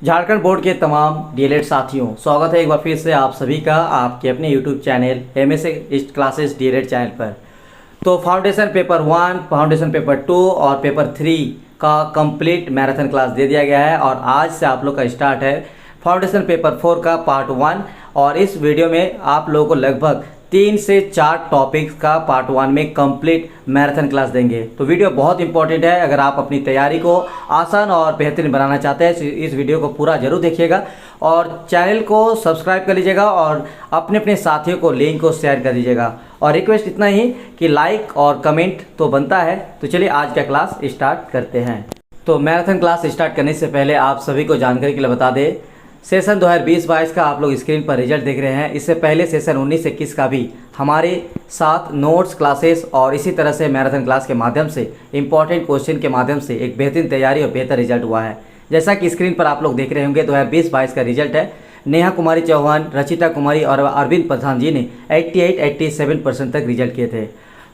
Jharkhand board के तमाम DElEd साथियों, स्वागत है एक बार फिर से आप सभी का आपके अपने YouTube channel MS classes DElEd channel पर। तो फाउंडेशन पेपर 1, फाउंडेशन पेपर 2 और पेपर 3 का कंप्लीट मैराथन क्लास दे दिया गया है और आज से आप लोग का स्टार्ट है फाउंडेशन पेपर 4 का पार्ट 1। और इस वीडियो में आप लोगों को लगभग 3 से 4 टॉपिक्स का पार्ट 1 में कंप्लीट मैराथन क्लास देंगे। तो वीडियो बहुत इंपॉर्टेंट है। अगर आप अपनी तैयारी को आसान और बेहतरीन बनाना चाहते हैं तो इस वीडियो को पूरा जरूर देखिएगा और चैनल को सब्सक्राइब कर लीजिएगा और अपने अपने साथियों को लिंक को शेयर कर दीजिएगा। और रिक्वेस्ट इतना ही कि लाइक और कमेंट तो बनता है। तो चलिए आज का क्लास स्टार्ट करते हैं। तो मैराथन क्लास स्टार्ट करने से पहले आप सभी को जानकारी के लिए बता दें, सेशन 2020-22 का आप लोग स्क्रीन पर रिजल्ट देख रहे हैं। इससे पहले सेशन 19-21 का भी हमारे साथ नोट्स क्लासेस और इसी तरह से मैराथन क्लास के माध्यम से इंपॉर्टेंट क्वेश्चन के माध्यम से एक बेहतरीन तैयारी और बेहतर रिजल्ट हुआ है। जैसा कि स्क्रीन पर आप लोग देख रहे होंगे 2020-22 का रिजल्ट है। नेहा कुमारी चौहान, रचिता कुमारी और अरविंद प्रधान जी ने 88-87% तक रिजल्ट किए थे।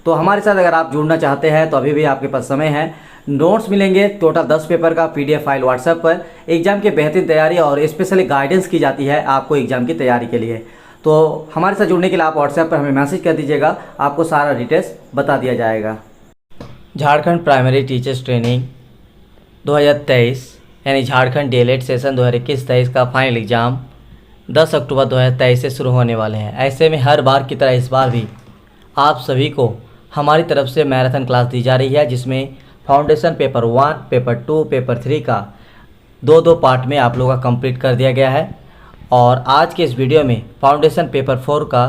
तो हमारे साथ अगर आप जुड़ना चाहते हैं तो अभी भी आपके पास समय है। नोट्स मिलेंगे टोटल 10 पेपर का PDF फाइल व्हाट्सएप पर। एग्जाम की बेहतरीन तैयारी और स्पेशली गाइडेंस की जाती है आपको एग्जाम की तैयारी के लिए। तो हमारे साथ जुड़ने के लिए आप व्हाट्सएप पर हमें मैसेज कर दीजिएगा, आपको सारा डिटेल्स बता दिया जाएगा। झारखंड प्राइमरी टीचर्स ट्रेनिंग 2023 यानी झारखंड डीएलएड सेशन 2021-23 का फाइनल एग्ज़ाम 10 अक्टूबर 2023 से शुरू होने वाले हैं। ऐसे में हर बार की तरह इस बार भी आप सभी को हमारी तरफ से मैराथन क्लास दी जा रही है, जिसमें फाउंडेशन पेपर 1, पेपर 2, पेपर 3 का दो पार्ट में आप लोगों का कंप्लीट कर दिया गया है। और आज के इस वीडियो में फाउंडेशन पेपर 4 का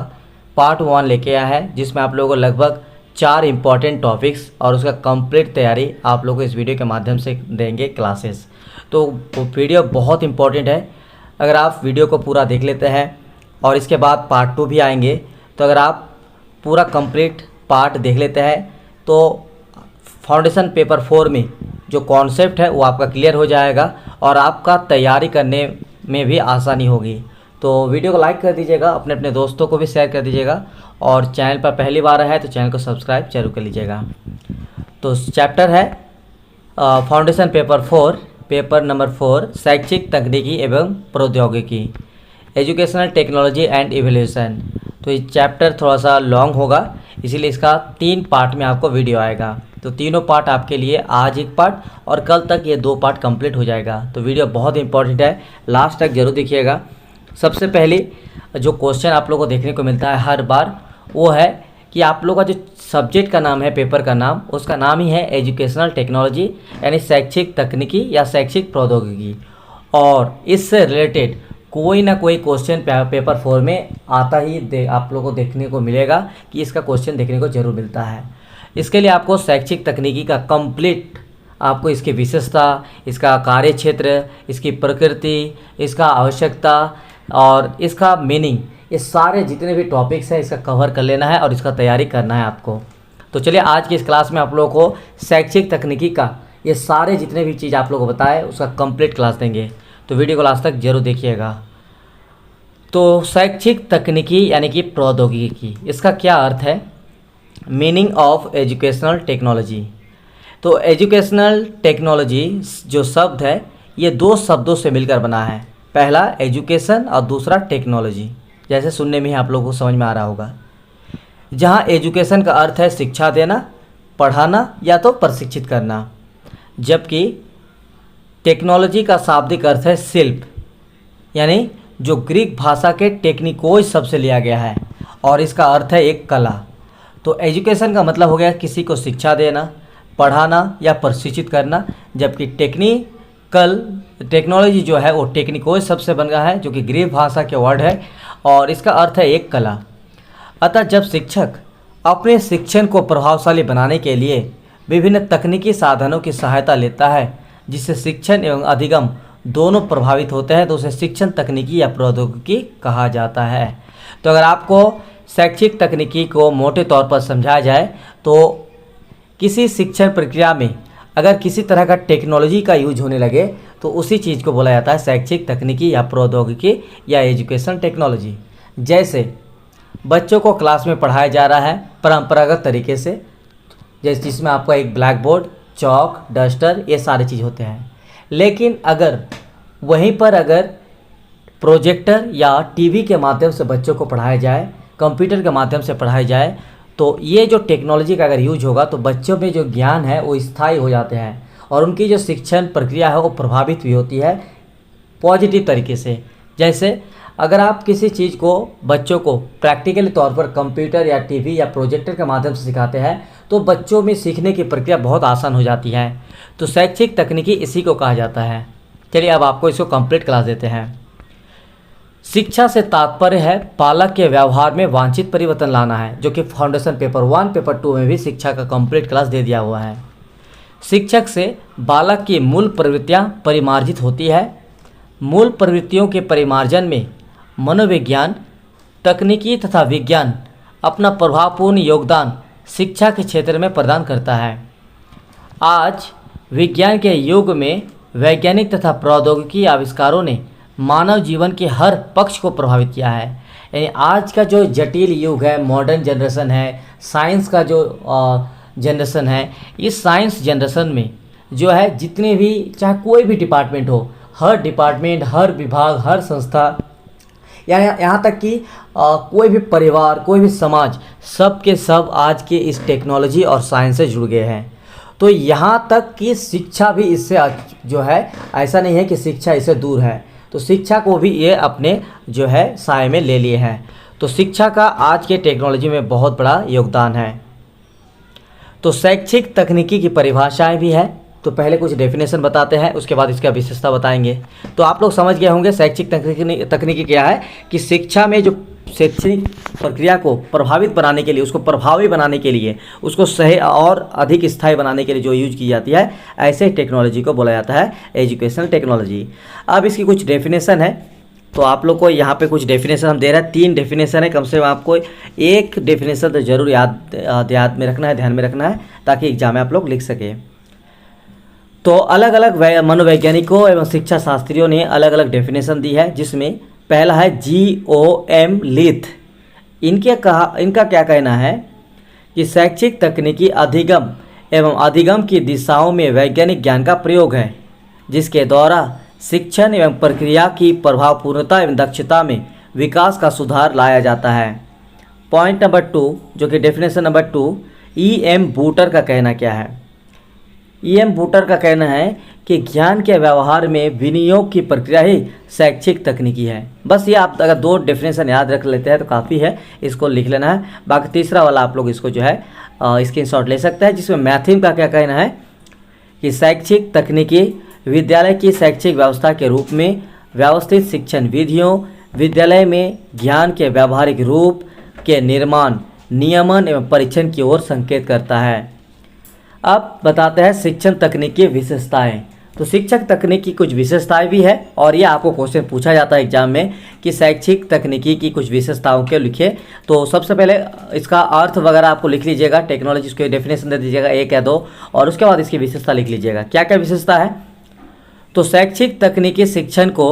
पार्ट 1 लेके आया है, जिसमें आप लोगों को लगभग 4 इंपॉर्टेंट टॉपिक्स और उसका कंप्लीट तैयारी आप लोगों को इस वीडियो के माध्यम से देंगे क्लासेस। तो वीडियो बहुत इंपॉर्टेंट है। अगर आप वीडियो को पूरा देख लेते हैं और इसके बाद पार्ट 2 भी आएंगे, तो अगर आप पूरा कंप्लीट पार्ट देख लेते हैं तो फाउंडेशन पेपर 4 में जो कॉन्सेप्ट है वो आपका क्लियर हो जाएगा और आपका तैयारी करने में भी आसानी होगी। तो वीडियो को लाइक कर दीजिएगा, अपने अपने दोस्तों को भी शेयर कर दीजिएगा और चैनल पर पहली बार है तो चैनल को सब्सक्राइब जरूर कर लीजिएगा। तो चैप्टर है फाउंडेशन पेपर 4, पेपर नंबर 4 शैक्षिक तकनीकी एवं प्रौद्योगिकी, एजुकेशनल टेक्नोलॉजी एंड इवोल्यूशन। तो ये चैप्टर थोड़ा सा लॉन्ग होगा, इसीलिए इसका 3 पार्ट में आपको वीडियो आएगा। तो तीनों पार्ट आपके लिए आज एक पार्ट और कल तक ये 2 पार्ट कंप्लीट हो जाएगा। तो वीडियो बहुत इंपॉर्टेंट है, लास्ट तक जरूर देखिएगा। सबसे पहले जो क्वेश्चन आप लोगों को देखने को मिलता है हर बार, वो है कि आप लोगों का जो सब्जेक्ट का नाम है, पेपर का नाम, उसका नाम ही है एजुकेशनल टेक्नोलॉजी यानी शैक्षिक तकनीकी या शैक्षिक प्रौद्योगिकी। और इससे रिलेटेड कोई ना कोई क्वेश्चन पेपर 4 में आता ही आप लोगों को देखने को मिलेगा कि इसका क्वेश्चन देखने को जरूर मिलता है। इसके लिए आपको शैक्षिक तकनीकी का कंप्लीट आपको इसकी विशेषता, इसका कार्य क्षेत्र, इसकी प्रकृति, इसका आवश्यकता और इसका मीनिंग, ये सारे जितने भी टॉपिक्स हैं इसका कवर कर लेना है और इसका तैयारी करना है आपको। तो चलिए आज की इस क्लास में आप लोगों को शैक्षिक तकनीकी का ये सारे जितने भी चीज़ आप लोगों को बताए उसका कंप्लीट क्लास देंगे। तो वीडियो को लास्ट तक जरूर देखिएगा। तो शैक्षिक तकनीकी यानी कि प्रौद्योगिकी, इसका क्या अर्थ है? Meaning of educational technology. तो एजुकेशनल टेक्नोलॉजी जो शब्द है ये 2 शब्दों से मिलकर बना है, पहला एजुकेशन और दूसरा टेक्नोलॉजी। जैसे सुनने में ही आप लोगों को समझ में आ रहा होगा। जहाँ एजुकेशन का अर्थ है शिक्षा देना, पढ़ाना या तो प्रशिक्षित करना, जबकि टेक्नोलॉजी का शाब्दिक अर्थ है शिल्प, यानी जो ग्रीक भाषा के टेक्निकोज शब्द से लिया गया है और इसका अर्थ है एक कला। तो एजुकेशन का मतलब हो गया किसी को शिक्षा देना, पढ़ाना या प्रशिक्षित करना, जबकि टेक्नोलॉजी जो है वो टेक्निकोज शब्द से बन गया है जो कि ग्रीक भाषा के वर्ड है और इसका अर्थ है एक कला। अतः जब शिक्षक अपने शिक्षण को प्रभावशाली बनाने के लिए विभिन्न तकनीकी साधनों की सहायता लेता है जिससे शिक्षण एवं अधिगम दोनों प्रभावित होते हैं, तो उसे शिक्षण तकनीकी या प्रौद्योगिकी कहा जाता है। तो अगर आपको शैक्षिक तकनीकी को मोटे तौर पर समझाया जाए तो किसी शिक्षण प्रक्रिया में अगर किसी तरह का टेक्नोलॉजी का यूज होने लगे तो उसी चीज़ को बोला जाता है शैक्षिक तकनीकी या प्रौद्योगिकी या एजुकेशन टेक्नोलॉजी। जैसे बच्चों को क्लास में पढ़ाया जा रहा है परंपरागत तरीके से, जैसे जिसमें आपका एक ब्लैक बोर्ड, चौक, डस्टर, ये सारी चीज़ होते हैं। लेकिन अगर वहीं पर अगर प्रोजेक्टर या टीवी के माध्यम से बच्चों को पढ़ाया जाए, कंप्यूटर के माध्यम से पढ़ाया जाए, तो ये जो टेक्नोलॉजी का अगर यूज होगा तो बच्चों में जो ज्ञान है वो स्थायी हो जाते हैं और उनकी जो शिक्षण प्रक्रिया है वो प्रभावित भी होती है पॉजिटिव तरीके से। जैसे अगर आप किसी चीज़ को बच्चों को प्रैक्टिकली तौर पर कंप्यूटर या टीवी या प्रोजेक्टर के माध्यम से सिखाते हैं तो बच्चों में सीखने की प्रक्रिया बहुत आसान हो जाती है। तो शैक्षिक तकनीकी इसी को कहा जाता है। चलिए अब आपको इसको कंप्लीट क्लास देते हैं। शिक्षा से तात्पर्य है बालक के व्यवहार में वांछित परिवर्तन लाना है, जो कि फाउंडेशन पेपर 1 पेपर 2 में भी शिक्षा का कंप्लीट क्लास दे दिया हुआ है। शिक्षक से बालक की मूल प्रवृत्तियां परिमार्जित होती है। मूल प्रवृत्तियों के परिमार्जन में मनोविज्ञान, तकनीकी तथा विज्ञान अपना प्रभावपूर्ण योगदान शिक्षा के क्षेत्र में प्रदान करता है। आज विज्ञान के युग में वैज्ञानिक तथा प्रौद्योगिकी आविष्कारों ने मानव जीवन के हर पक्ष को प्रभावित किया है। यानी आज का जो जटिल युग है, मॉडर्न जनरेशन है, साइंस का जो जनरेशन है, इस साइंस जनरेशन में जो है जितने भी चाहे कोई भी डिपार्टमेंट हो, हर डिपार्टमेंट, हर विभाग, हर संस्था, यानी यहाँ तक कि कोई भी परिवार, कोई भी समाज, सब के सब आज के इस टेक्नोलॉजी और साइंस से जुड़ गए हैं। तो यहाँ तक कि शिक्षा भी इससे जो है, ऐसा नहीं है कि शिक्षा इससे दूर है, तो शिक्षा को भी ये अपने जो है साए में ले लिए हैं। तो शिक्षा का आज के टेक्नोलॉजी में बहुत बड़ा योगदान है। तो शैक्षिक तकनीकी की परिभाषाएं भी है। तो पहले कुछ डेफिनेशन बताते हैं, उसके बाद इसका विशेषता बताएंगे। तो आप लोग समझ गए होंगे शैक्षिक तकनीकी क्या है, कि शिक्षा में जो शैक्षणिक प्रक्रिया को प्रभावित बनाने के लिए, उसको प्रभावी बनाने के लिए, उसको सही और अधिक स्थायी बनाने के लिए जो यूज की जाती है, ऐसे टेक्नोलॉजी को बोला जाता है एजुकेशनल टेक्नोलॉजी। अब इसकी कुछ डेफिनेशन है, तो आप लोग को यहाँ पे कुछ डेफिनेशन हम दे रहे हैं। 3 डेफिनेशन है, कम से कम आपको एक डेफिनेशन तो जरूर याद में रखना है, ध्यान में रखना है, ताकि एग्जाम में आप लोग लिख सकें। तो अलग अलग मनोवैज्ञानिकों एवं शिक्षा शास्त्रियों ने अलग अलग डेफिनेशन दी है, जिसमें पहला है GOM लीथ। इनका क्या कहना है कि शैक्षिक तकनीकी अधिगम एवं अधिगम की दिशाओं में वैज्ञानिक ज्ञान का प्रयोग है, जिसके द्वारा शिक्षण एवं प्रक्रिया की प्रभावपूर्णता एवं दक्षता में विकास का सुधार लाया जाता है। पॉइंट नंबर 2, जो कि डेफिनेशन नंबर 2, EM बूटर का कहना क्या है। EM बूटर का कहना है कि ज्ञान के व्यवहार में विनियोग की प्रक्रिया ही शैक्षिक तकनीकी है। बस ये आप अगर 2 डेफिनेशन याद रख लेते हैं तो काफ़ी है, इसको लिख लेना है। बाकी तीसरा वाला आप लोग इसको जो है स्क्रीनशॉट ले सकते हैं, जिसमें मैथिम का क्या कहना है कि शैक्षिक तकनीकी विद्यालय की शैक्षिक व्यवस्था के रूप में व्यवस्थित शिक्षण विधियों, विद्यालय में ज्ञान के व्यावहारिक रूप के निर्माण, नियमन एवं परीक्षण की ओर संकेत करता है। अब बताते हैं शिक्षण तकनीकी विशेषताएं। तो शिक्षक तकनीक की कुछ विशेषताएं भी है, और ये आपको क्वेश्चन पूछा जाता है एग्जाम में कि शैक्षिक तकनीकी की कुछ विशेषताओं के लिखिए। तो सबसे पहले इसका अर्थ वगैरह आपको लिख लीजिएगा, टेक्नोलॉजी उसके डेफिनेशन दे दीजिएगा 1 या 2, और उसके बाद इसकी विशेषता लिख लीजिएगा। क्या क्या विशेषता है। तो शैक्षिक तकनीकी शिक्षण को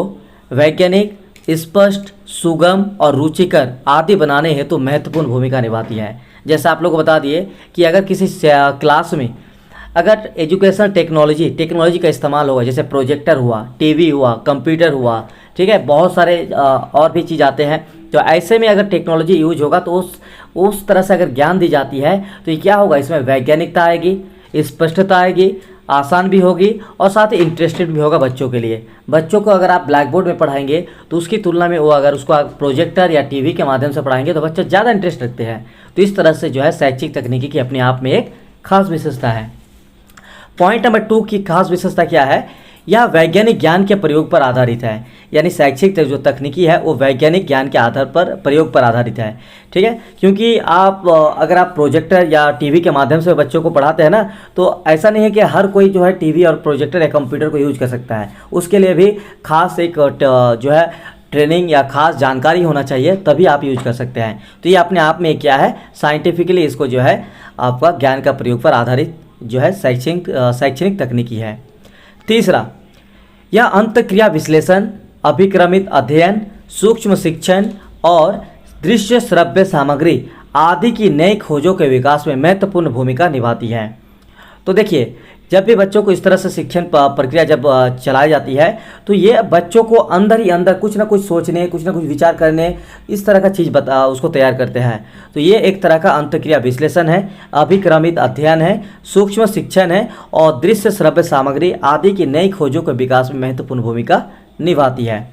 वैज्ञानिक, स्पष्ट, सुगम और रुचिकर आदि बनाने हेतु महत्वपूर्ण भूमिका निभाती है। जैसे आप लोग को बता दिए कि अगर किसी क्लास में अगर एजुकेशनल टेक्नोलॉजी का इस्तेमाल होगा, जैसे प्रोजेक्टर हुआ, टीवी हुआ, कंप्यूटर हुआ, ठीक है, बहुत सारे और भी चीज़ आते हैं, तो ऐसे में अगर टेक्नोलॉजी यूज होगा तो उस तरह से अगर ज्ञान दी जाती है तो ये क्या होगा, इसमें वैज्ञानिकता आएगी, स्पष्टता आएगी, आसान भी होगी और साथ ही इंटरेस्टेड भी होगा बच्चों के लिए। बच्चों को अगर आप ब्लैक बोर्ड में पढ़ाएंगे तो उसकी तुलना में वो अगर उसको प्रोजेक्टर या टीवी के माध्यम से पढ़ाएंगे तो बच्चे ज़्यादा इंटरेस्ट रखते हैं। तो इस तरह से जो है शैक्षिक तकनीकी की अपने आप में एक खास विशेषता है। पॉइंट नंबर 2 की खास विशेषता क्या है, यह वैज्ञानिक ज्ञान के प्रयोग पर आधारित है। यानी शैक्षिक जो तकनीकी है वो वैज्ञानिक ज्ञान के आधार पर प्रयोग पर आधारित है, ठीक है। क्योंकि अगर आप प्रोजेक्टर या टीवी के माध्यम से बच्चों को पढ़ाते हैं ना, तो ऐसा नहीं है कि हर कोई जो है टीवी और प्रोजेक्टर या कंप्यूटर को यूज कर सकता है। उसके लिए भी खास एक जो है ट्रेनिंग या खास जानकारी होना चाहिए, तभी आप यूज कर सकते हैं। तो ये अपने आप में क्या है, साइंटिफिकली इसको जो है आपका ज्ञान का प्रयोग पर आधारित जो है शैक्षणिक तकनीकी है। तीसरा, यह अंतःक्रिया विश्लेषण, अभिक्रमित अध्ययन, सूक्ष्म शिक्षण और दृश्य श्रव्य सामग्री आदि की नई खोजों के विकास में महत्वपूर्ण भूमिका निभाती है। तो देखिए, जब भी बच्चों को इस तरह से शिक्षण प्रक्रिया जब चलाई जाती है तो ये बच्चों को अंदर ही अंदर कुछ ना कुछ सोचने, कुछ ना कुछ विचार करने, इस तरह का चीज़ उसको तैयार करते हैं। तो ये एक तरह का अंतःक्रिया विश्लेषण है, अभिक्रमित अध्ययन है, सूक्ष्म शिक्षण है और दृश्य श्रव्य सामग्री आदि की नई खोजों के विकास में महत्वपूर्ण भूमिका निभाती है।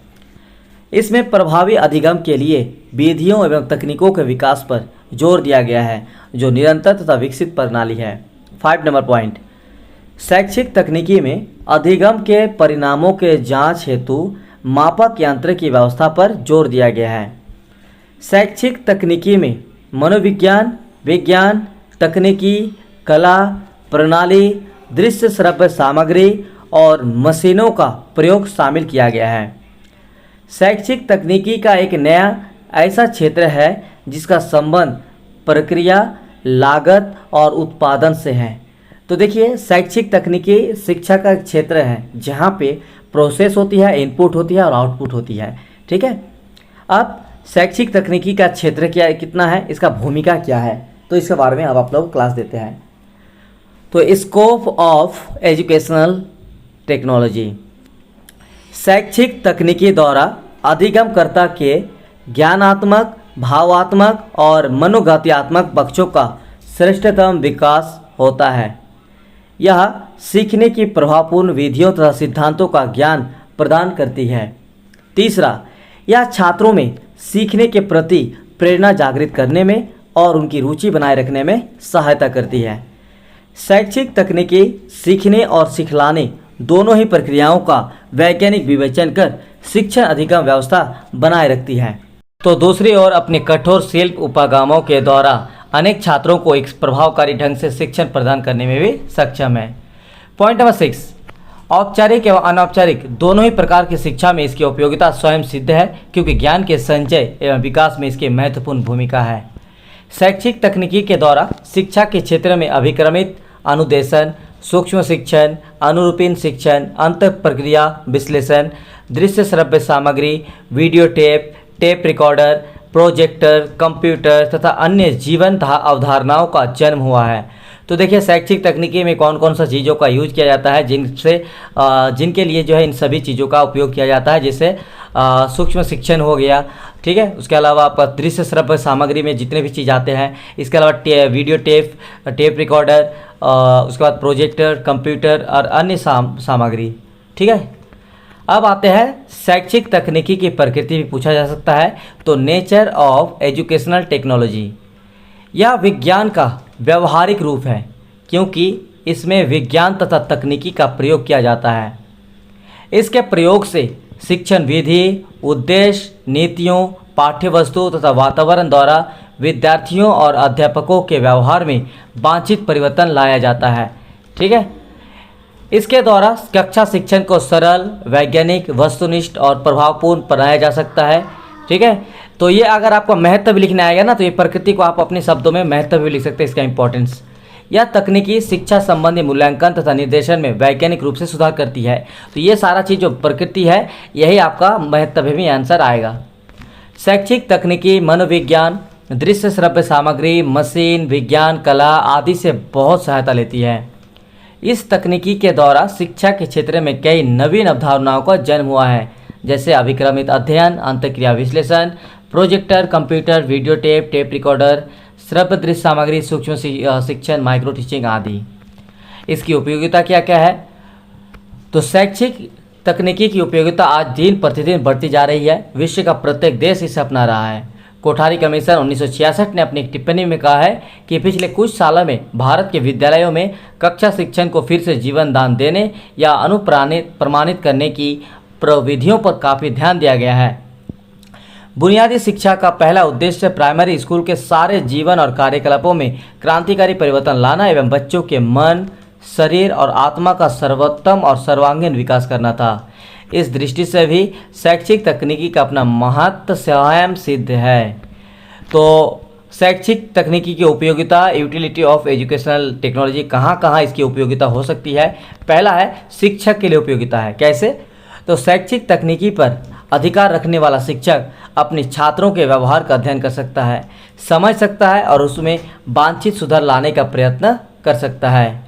इसमें प्रभावी अधिगम के लिए विधियों एवं तकनीकों के विकास पर जोर दिया गया है, जो निरंतर तथा विकसित प्रणाली है। 5 नंबर पॉइंट, शैक्षिक तकनीकी में अधिगम के परिणामों के जांच हेतु मापक यंत्र की व्यवस्था पर जोर दिया गया है। शैक्षिक तकनीकी में मनोविज्ञान, विज्ञान, तकनीकी, कला, प्रणाली, दृश्य श्रव्य सामग्री और मशीनों का प्रयोग शामिल किया गया है। शैक्षिक तकनीकी का एक नया ऐसा क्षेत्र है जिसका संबंध प्रक्रिया, लागत और उत्पादन से है। तो देखिए, शैक्षिक तकनीकी शिक्षा का क्षेत्र है जहाँ पे प्रोसेस होती है, इनपुट होती है और आउटपुट होती है। ठीक है, अब शैक्षिक तकनीकी का क्षेत्र क्या कितना है, इसका भूमिका क्या है, तो इसके बारे में अब आप लोग क्लास देते हैं। तो स्कोप ऑफ एजुकेशनल टेक्नोलॉजी, शैक्षिक तकनीकी द्वारा अधिगमकर्ता के ज्ञानात्मक, भावात्मक और मनोगत्यात्मक पक्षों का श्रेष्ठतम विकास होता है। यह सीखने की प्रभावपूर्ण विधियों तथा सिद्धांतों का ज्ञान प्रदान करती है। तीसरा, यह छात्रों में सीखने के प्रति प्रेरणा जागृत करने में और उनकी रुचि बनाए रखने में सहायता करती है। शैक्षिक तकनीकी सीखने और सिखलाने दोनों ही प्रक्रियाओं का वैज्ञानिक विवेचन कर शिक्षण अधिगम व्यवस्था बनाए रखती है। तो दूसरी ओर अपने कठोर शिल्प उपागमों के द्वारा अनेक छात्रों को एक प्रभावकारी ढंग से शिक्षण प्रदान करने में भी सक्षम है। पॉइंट नंबर 6, औपचारिक एवं अनौपचारिक दोनों ही प्रकार की शिक्षा में इसकी उपयोगिता स्वयं सिद्ध है, क्योंकि ज्ञान के संचय एवं विकास में इसकी महत्वपूर्ण भूमिका है। शैक्षिक तकनीकी के द्वारा शिक्षा के क्षेत्र में अभिक्रमित अनुदेशन, सूक्ष्म शिक्षण, अनुरूपीन शिक्षण, अंतः प्रक्रिया विश्लेषण, दृश्य श्रव्य सामग्री, video tape, tape recorder, projector, computer तथा अन्य जीवंत अवधारणाओं का जन्म हुआ है। तो देखिए, शैक्षिक तकनीकी में कौन कौन सा चीज़ों का यूज किया जाता है जिनके लिए जो है इन सभी चीज़ों का उपयोग किया जाता है, जैसे सूक्ष्म शिक्षण हो गया। ठीक है, उसके अलावा आपका दृश्य श्रव्य सामग्री में जितने भी चीज़ आते हैं, इसके अलावा वीडियो टेप रिकॉर्डर, उसके बाद प्रोजेक्टर, कंप्यूटर और अन्य सामग्री। ठीक है, अब आते हैं शैक्षिक तकनीकी की प्रकृति भी पूछा जा सकता है। तो नेचर ऑफ एजुकेशनल टेक्नोलॉजी, यह विज्ञान का व्यवहारिक रूप है, क्योंकि इसमें विज्ञान तथा तकनीकी का प्रयोग किया जाता है। इसके प्रयोग से शिक्षण विधि, उद्देश्य, नीतियों, पाठ्यवस्तु तथा वातावरण द्वारा विद्यार्थियों और अध्यापकों के व्यवहार में वांछित परिवर्तन लाया जाता है। ठीक है, इसके द्वारा कक्षा शिक्षण को सरल, वैज्ञानिक, वस्तुनिष्ठ और प्रभावपूर्ण बनाया जा सकता है। ठीक है, तो ये अगर आपको महत्व लिखना आएगा ना, तो ये प्रकृति को आप अपने शब्दों में महत्व भी लिख सकते हैं, इसका इंपॉर्टेंस। यह तकनीकी शिक्षा संबंधी मूल्यांकन तथा निर्देशन में वैज्ञानिक रूप से सुधार करती है। तो ये सारा चीज़ जो प्रकृति है, यही आपका महत्व में आंसर आएगा। शैक्षिक तकनीकी मनोविज्ञान, दृश्य श्रव्य सामग्री, मशीन विज्ञान, कला आदि से बहुत सहायता लेती है। इस तकनीकी के द्वारा शिक्षा के क्षेत्र में कई नवीन अवधारणाओं का जन्म हुआ है, जैसे अभिक्रमित अध्ययन, अंतःक्रिया विश्लेषण, projector, computer, video tape, tape recorder, श्रव्य दृश्य सामग्री, सूक्ष्म शिक्षण, माइक्रो टीचिंग आदि। इसकी उपयोगिता क्या क्या है? तो शैक्षिक तकनीकी की उपयोगिता आज दिन प्रतिदिन बढ़ती जा रही है। विश्व का प्रत्येक देश इसे अपना रहा है। कोठारी कमीशन 1966 ने अपनी एक टिप्पणी में कहा है कि पिछले कुछ सालों में भारत के विद्यालयों में कक्षा शिक्षण को फिर से जीवन दान देने या प्रमाणित करने की प्रविधियों पर काफ़ी ध्यान दिया गया है। बुनियादी शिक्षा का पहला उद्देश्य प्राइमरी स्कूल के सारे जीवन और कार्यकलापों में क्रांतिकारी परिवर्तन लाना एवं बच्चों के मन, शरीर और आत्मा का सर्वोत्तम और सर्वांगीण विकास करना था। इस दृष्टि से भी शैक्षिक तकनीकी का अपना महत्व स्वयं सिद्ध है। तो शैक्षिक तकनीकी की उपयोगिता, यूटिलिटी ऑफ एजुकेशनल टेक्नोलॉजी, कहाँ कहाँ इसकी उपयोगिता हो सकती है? पहला है शिक्षक के लिए उपयोगिता है। कैसे? तो शैक्षिक तकनीकी पर अधिकार रखने वाला शिक्षक अपने छात्रों के व्यवहार का अध्ययन कर सकता है, समझ सकता है और उसमें वांछित सुधार लाने का प्रयत्न कर सकता है।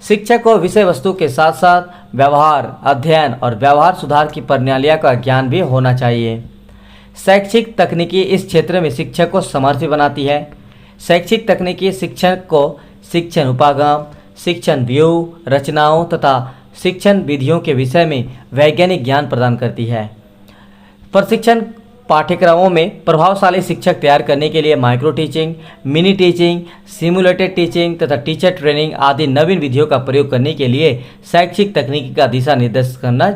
शिक्षक को विषय वस्तु के साथ साथ व्यवहार अध्ययन और व्यवहार सुधार की प्रणालियों का ज्ञान भी होना चाहिए। शैक्षिक तकनीकी इस क्षेत्र में शिक्षक को समर्थ बनाती है। शैक्षिक तकनीकी शिक्षक को शिक्षण उपागम, शिक्षण व्यूह, रचनाओं तथा शिक्षण विधियों के विषय में वैज्ञानिक ज्ञान प्रदान करती है। प्रशिक्षण पाठ्यक्रमों में प्रभावशाली शिक्षक तैयार करने के लिए micro teaching, mini teaching, simulated teaching तथा टीचर ट्रेनिंग आदि नवीन विधियों का प्रयोग करने के लिए शैक्षिक तकनीकी का दिशा निर्देश करना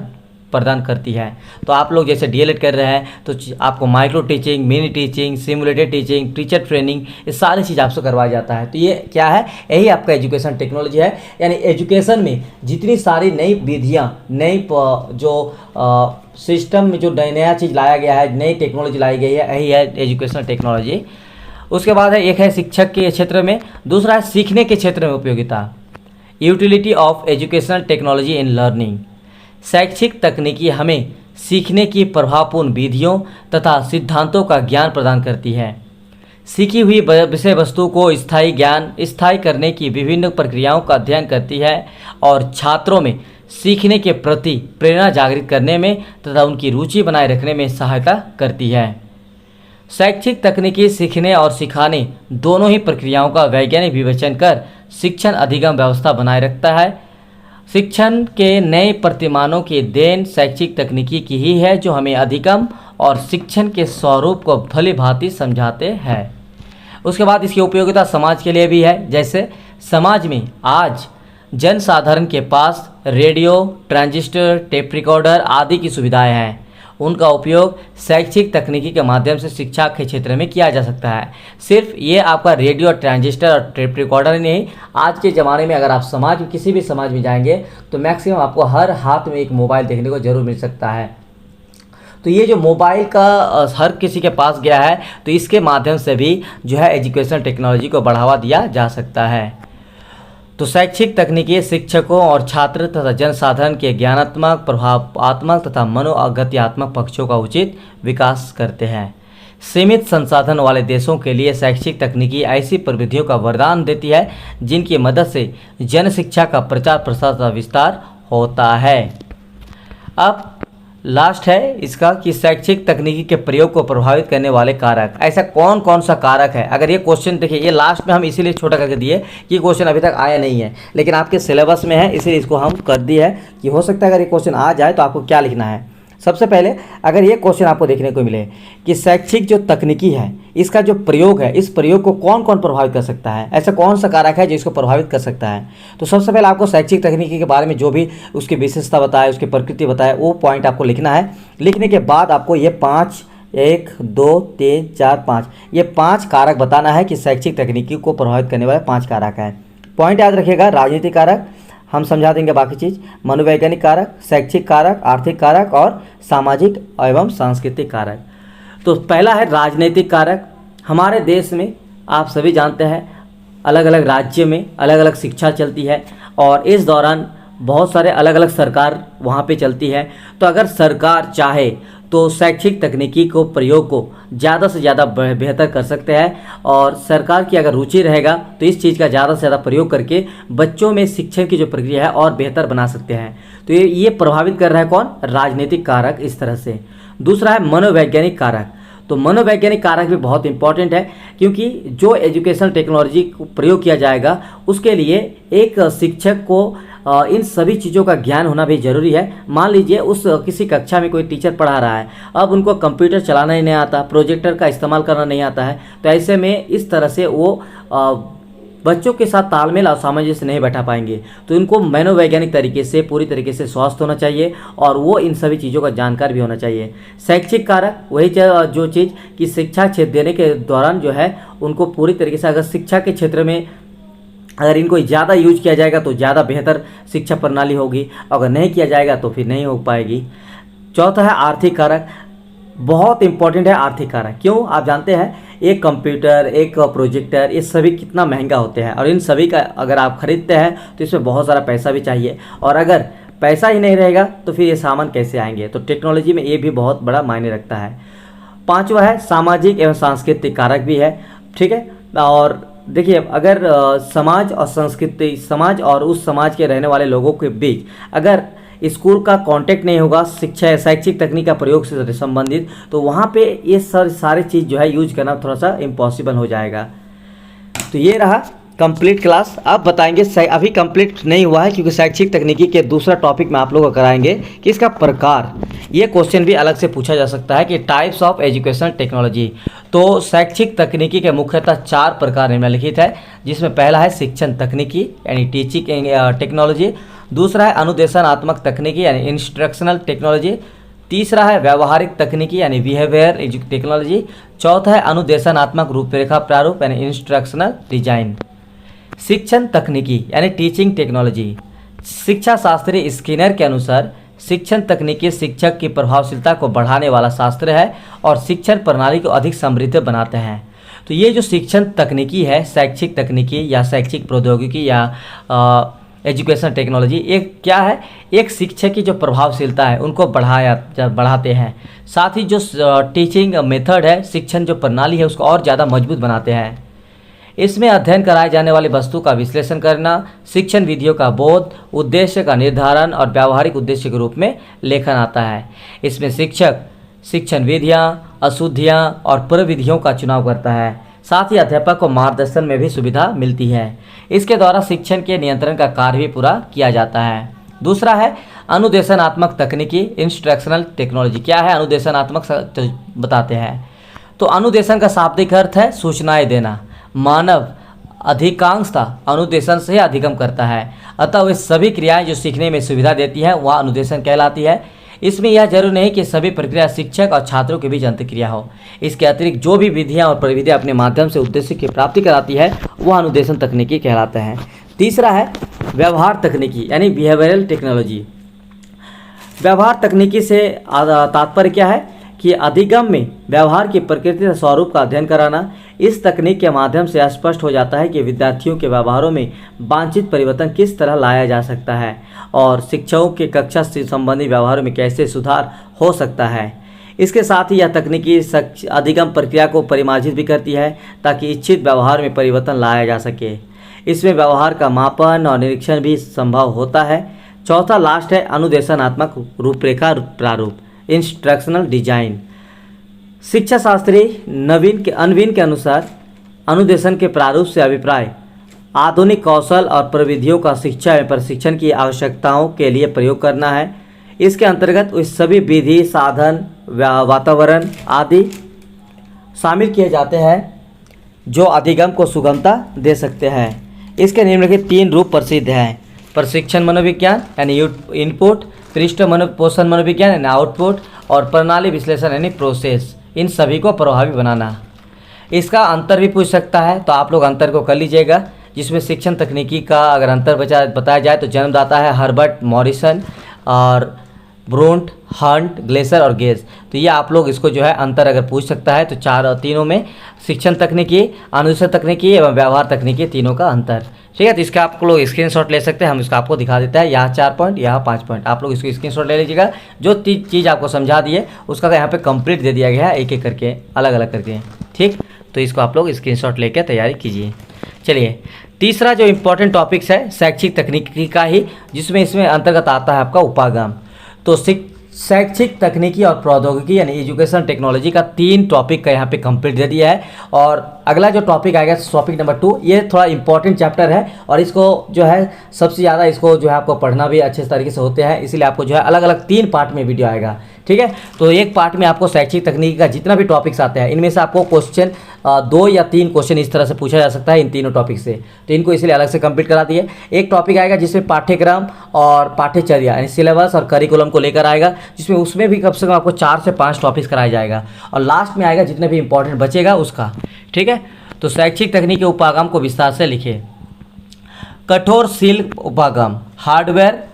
प्रदान करती है। तो आप लोग जैसे डीएलएड कर रहे हैं तो आपको micro teaching, mini teaching, simulated teaching, teacher training, ये सारी चीज़ आपसे करवाया जाता है। तो ये क्या है, यही आपका एजुकेशन टेक्नोलॉजी है। यानी एजुकेशन में जितनी सारी नई विधियाँ, नई जो सिस्टम में जो नया चीज़ लाया गया है, नई टेक्नोलॉजी लाई गई है, यही है एजुकेशनल टेक्नोलॉजी। उसके बाद है, एक है शिक्षक के क्षेत्र में, दूसरा है सीखने के क्षेत्र में उपयोगिता, utility of educational technology in learning. शैक्षिक तकनीकी हमें सीखने की प्रभावपूर्ण विधियों तथा सिद्धांतों का ज्ञान प्रदान करती है। सीखी हुई विषय वस्तु को स्थायी करने की विभिन्न प्रक्रियाओं का अध्ययन करती है और छात्रों में सीखने के प्रति प्रेरणा जागृत करने में तथा उनकी रुचि बनाए रखने में सहायता करती है। शैक्षिक तकनीकी सीखने और सिखाने दोनों ही प्रक्रियाओं का वैज्ञानिक विवेचन कर शिक्षण अधिगम व्यवस्था बनाए रखता है। शिक्षण के नए प्रतिमानों की देन शैक्षिक तकनीकी की ही है, जो हमें अधिगम और शिक्षण के स्वरूप को भली भांति समझाते हैं। उसके बाद इसकी उपयोगिता समाज के लिए भी है। जैसे समाज में आज जनसाधारण के पास रेडियो, ट्रांजिस्टर, टेप रिकॉर्डर आदि की सुविधाएं हैं। उनका उपयोग शैक्षिक तकनीकी के माध्यम से शिक्षा के क्षेत्र में किया जा सकता है। सिर्फ ये आपका रेडियो, ट्रांजिस्टर और टेप रिकॉर्डर ही नहीं, आज के ज़माने में अगर आप किसी भी समाज में जाएंगे तो मैक्सिमम आपको हर हाथ में एक मोबाइल देखने को जरूर मिल सकता है। तो ये जो मोबाइल का हर किसी के पास गया है, तो इसके माध्यम से भी जो है एजुकेशनल टेक्नोलॉजी को बढ़ावा दिया जा सकता है। तो शैक्षिक तकनीकी शिक्षकों और छात्र तथा जनसाधारण के ज्ञानात्मक, प्रभावात्मक तथा मनोगत्यात्मक पक्षों का उचित विकास करते हैं। सीमित संसाधन वाले देशों के लिए शैक्षिक तकनीकी ऐसी प्रविधियों का वरदान देती है जिनकी मदद से जन शिक्षा का प्रचार प्रसार तथा विस्तार होता है। अब लास्ट है इसका कि शैक्षिक तकनीकी के प्रयोग को प्रभावित करने वाले कारक, ऐसा कौन कौन सा कारक है। अगर ये क्वेश्चन देखिए, ये लास्ट में हम इसीलिए छोटा करके दिए कि क्वेश्चन अभी तक आया नहीं है, लेकिन आपके सिलेबस में है, इसीलिए इसको हम कर दिए है कि हो सकता है अगर ये क्वेश्चन आ जाए तो आपको क्या लिखना है। सबसे पहले अगर ये क्वेश्चन आपको देखने को मिले कि शैक्षिक जो तकनीकी है, इसका जो प्रयोग है, इस प्रयोग को कौन कौन प्रभावित कर सकता है, ऐसा कौन सा कारक है जो इसको प्रभावित कर सकता है। तो सबसे पहले आपको शैक्षिक तकनीकी के बारे में जो भी उसकी विशेषता बताए, उसकी प्रकृति बताए, वो पॉइंट आपको लिखना है। लिखने के बाद आपको ये 1 2 3 4 5 ये 5 कारक बताना है कि शैक्षिक तकनीकी को प्रभावित करने वाले 5 कारक हैं। पॉइंट याद रखिएगा, राजनीतिक कारक, हम समझा देंगे बाकी चीज़, मनोवैज्ञानिक कारक, शैक्षिक कारक, आर्थिक कारक और सामाजिक एवं सांस्कृतिक कारक। तो पहला है राजनीतिक कारक। हमारे देश में आप सभी जानते हैं अलग अलग राज्य में अलग अलग शिक्षा चलती है और इस दौरान बहुत सारे अलग अलग सरकार वहाँ पे चलती है। तो अगर सरकार चाहे तो शैक्षिक तकनीकी को प्रयोग को ज़्यादा से ज़्यादा बेहतर कर सकते हैं और सरकार की अगर रुचि रहेगा तो इस चीज़ का ज़्यादा से ज़्यादा प्रयोग करके बच्चों में शिक्षण की जो प्रक्रिया है और बेहतर बना सकते हैं। तो ये प्रभावित कर रहा है कौन, राजनीतिक कारक इस तरह से। दूसरा है मनोवैज्ञानिक कारक। तो मनोवैज्ञानिक कारक भी बहुत इंपॉर्टेंट है क्योंकि जो एजुकेशनल टेक्नोलॉजी को प्रयोग किया जाएगा उसके लिए एक शिक्षक को इन सभी चीज़ों का ज्ञान होना भी ज़रूरी है। मान लीजिए उस किसी कक्षा में कोई टीचर पढ़ा रहा है, अब उनको कंप्यूटर चलाना ही नहीं आता, प्रोजेक्टर का इस्तेमाल करना नहीं आता है, तो ऐसे में इस तरह से वो बच्चों के साथ तालमेल और सामंजस्य नहीं बैठा पाएंगे। तो इनको मनोवैज्ञानिक तरीके से पूरी तरीके से स्वस्थ होना चाहिए और वो इन सभी चीज़ों का जानकार भी होना चाहिए। शैक्षिक कारक वही जो चीज़ कि शिक्षा क्षेत्र देने के दौरान जो है उनको पूरी तरीके से, अगर शिक्षा के क्षेत्र में अगर इनको ज़्यादा यूज किया जाएगा तो ज़्यादा बेहतर शिक्षा प्रणाली होगी, अगर नहीं किया जाएगा तो फिर नहीं हो पाएगी। चौथा है आर्थिक कारक। बहुत इंपॉर्टेंट है आर्थिक कारक। क्यों, आप जानते हैं एक कंप्यूटर, एक प्रोजेक्टर, ये सभी कितना महंगा होते हैं और इन सभी का अगर आप खरीदते हैं तो इसमें बहुत सारा पैसा भी चाहिए और अगर पैसा ही नहीं रहेगा तो फिर ये सामान कैसे आएंगे। तो टेक्नोलॉजी में ये भी बहुत बड़ा मायने रखता है। पांचवा है सामाजिक एवं सांस्कृतिक कारक भी है, ठीक है। और देखिए, अगर समाज और संस्कृति, समाज और उस समाज के रहने वाले लोगों के बीच अगर स्कूल का कांटेक्ट नहीं होगा, शिक्षा शैक्षिक तकनीक का प्रयोग से संबंधित, तो वहाँ पे ये सारे चीज़ जो है यूज करना थोड़ा सा इम्पॉसिबल हो जाएगा। तो ये रहा कंप्लीट क्लास। अब बताएंगे, अभी कंप्लीट नहीं हुआ है क्योंकि शैक्षिक तकनीकी के दूसरा टॉपिक में आप लोगों को कराएंगे कि इसका प्रकार, ये क्वेश्चन भी अलग से पूछा जा सकता है कि टाइप्स ऑफ एजुकेशन टेक्नोलॉजी। तो शैक्षिक तकनीकी के मुख्यतः 4 प्रकार निम्नलिखित है, जिसमें पहला है शिक्षण तकनीकी यानी टीचिंग टेक्नोलॉजी, दूसरा है अनुदेशनात्मक तकनीकी यानी इंस्ट्रक्शनल टेक्नोलॉजी, तीसरा है व्यावहारिक तकनीकी यानी बिहेवियर टेक्नोलॉजी, चौथा है अनुदेशनात्मक रूपरेखा प्रारूप यानी इंस्ट्रक्शनल डिजाइन। शिक्षण तकनीकी यानी टीचिंग टेक्नोलॉजी, शिक्षा शास्त्री स्किनर के अनुसार शिक्षण तकनीकी शिक्षक की प्रभावशीलता को बढ़ाने वाला शास्त्र है और शिक्षण प्रणाली को अधिक समृद्ध बनाते हैं। तो ये जो शिक्षण तकनीकी है, शैक्षिक तकनीकी या शैक्षिक प्रौद्योगिकी या एजुकेशन टेक्नोलॉजी, एक क्या है, एक शिक्षक की जो प्रभावशीलता है उनको बढ़ाते हैं, साथ ही जो टीचिंग मेथड है, शिक्षण जो प्रणाली है उसको और ज़्यादा मजबूत बनाते हैं। इसमें अध्ययन कराए जाने वाली वस्तु का विश्लेषण करना, शिक्षण विधियों का बोध, उद्देश्य का निर्धारण और व्यावहारिक उद्देश्य के रूप में लेखन आता है। इसमें शिक्षक शिक्षण विधियाँ, अशुद्धियाँ और प्रविधियों का चुनाव करता है, साथ ही अध्यापक को मार्गदर्शन में भी सुविधा मिलती है। इसके द्वारा शिक्षण के नियंत्रण का कार्य भी पूरा किया जाता है। दूसरा है अनुदेशनात्मक तकनीकी इंस्ट्रक्शनल टेक्नोलॉजी। क्या है अनुदेशनात्मक, बताते हैं। तो अनुदेशन का शाब्दिक अर्थ है सूचनाएं देना। मानव अधिकांशता अनुदेशन से अधिगम करता है, अतः वे सभी क्रियाएं जो सीखने में सुविधा देती हैं वह अनुदेशन कहलाती है। इसमें यह जरूरी नहीं कि सभी प्रक्रिया शिक्षक और छात्रों के बीच अंतर्क्रिया हो। इसके अतिरिक्त जो भी विधियां और प्रविधियां अपने माध्यम से उद्देश्य की प्राप्ति कराती है वह अनुदेशन तकनीकी कहलाता है। तीसरा है व्यवहार तकनीकी यानी बिहेवियरल टेक्नोलॉजी। व्यवहार तकनीकी से तात्पर्य क्या है कि अधिगम में व्यवहार की प्रकृति और स्वरूप का अध्ययन कराना। इस तकनीक के माध्यम से स्पष्ट हो जाता है कि विद्यार्थियों के व्यवहारों में वांछित परिवर्तन किस तरह लाया जा सकता है और शिक्षकों के कक्षा से संबंधी व्यवहारों में कैसे सुधार हो सकता है। इसके साथ ही यह तकनीकी अधिगम प्रक्रिया को परिमार्जित भी करती है ताकि इच्छित व्यवहार में परिवर्तन लाया जा सके। इसमें व्यवहार का मापन और निरीक्षण भी संभव होता है। चौथा लास्ट है अनुदेशनात्मक रूपरेखा प्रारूप इंस्ट्रक्शनल डिजाइन। शिक्षा शास्त्री अनविन के अनुसार अनुदेशन के प्रारूप से अभिप्राय आधुनिक कौशल और प्रविधियों का शिक्षा में प्रशिक्षण की आवश्यकताओं के लिए प्रयोग करना है। इसके अंतर्गत उस सभी विधि, साधन, वातावरण आदि शामिल किए जाते हैं जो अधिगम को सुगमता दे सकते हैं। इसके निम्नलिखित 3 रूप प्रसिद्ध हैं: प्रशिक्षण मनोविज्ञान यानी इनपुट, पृष्ठ पोषण मनोविज्ञान यानी आउटपुट और प्रणाली विश्लेषण यानी प्रोसेस। इन सभी को प्रभावी बनाना। इसका अंतर भी पूछ सकता है, तो आप लोग अंतर को कर लीजिएगा। जिसमें शिक्षण तकनीकी का अगर अंतर बताया जाए तो जन्मदाता है हर्बर्ट मॉरिसन और ब्रूंट, हंट, ग्लेसर और गेज। तो ये आप लोग इसको जो है अंतर अगर पूछ सकता है तो तीनों में शिक्षण तकनीकी, अनुदेशन तकनीकी एवं व्यवहार तकनीकी तीनों का अंतर। ठीक है, तो इसका आप लोग स्क्रीनशॉट ले सकते हैं। हम इसका आपको दिखा देते हैं। यहाँ 4 पॉइंट, यहाँ 5 पॉइंट। आप लोग इसको स्क्रीनशॉट ले लीजिएगा। जो चीज़ आपको समझा दी है उसका यहाँ पे कंप्लीट दे दिया गया है, एक एक करके अलग अलग करके। ठीक, तो इसको आप लोग स्क्रीनशॉट लेकर तैयारी कीजिए। चलिए, तीसरा जो इम्पोर्टेंट टॉपिक्स है शैक्षिक तकनीकी का ही, जिसमें इसमें अंतर्गत आता है आपका उपागम। तो शैक्षिक तकनीकी और प्रौद्योगिकी यानी एजुकेशन टेक्नोलॉजी का 3 टॉपिक का यहाँ पे कंप्लीट दे दिया है। और अगला जो टॉपिक आएगा टॉपिक नंबर 2, ये थोड़ा इंपॉर्टेंट चैप्टर है और इसको जो है सबसे ज़्यादा इसको जो है आपको पढ़ना भी अच्छे तरीके से होते हैं, इसीलिए आपको जो है अलग अलग 3 पार्ट में वीडियो आएगा। ठीक है, तो एक पार्ट में आपको शैक्षिक तकनीकी का जितना भी टॉपिक्स आते हैं इनमें से आपको क्वेश्चन 2 या 3 क्वेश्चन इस तरह से पूछा जा सकता है इन तीनों टॉपिक से, तो इनको इसलिए अलग से कंप्लीट करा दिए। एक टॉपिक आएगा जिसमें पाठ्यक्रम और पाठ्यचर्या यानी सिलेबस और करिकुलम को लेकर आएगा, जिसमें उसमें भी कम से कम आपको 4 से 5 टॉपिक्स कराया जाएगा और लास्ट में आएगा जितने भी इंपॉर्टेंट बचेगा उसका। ठीक है, तो शैक्षिक तकनीकी उपागम को विस्तार से लिखिए। कठोर शिल्प उपागम हार्डवेयर।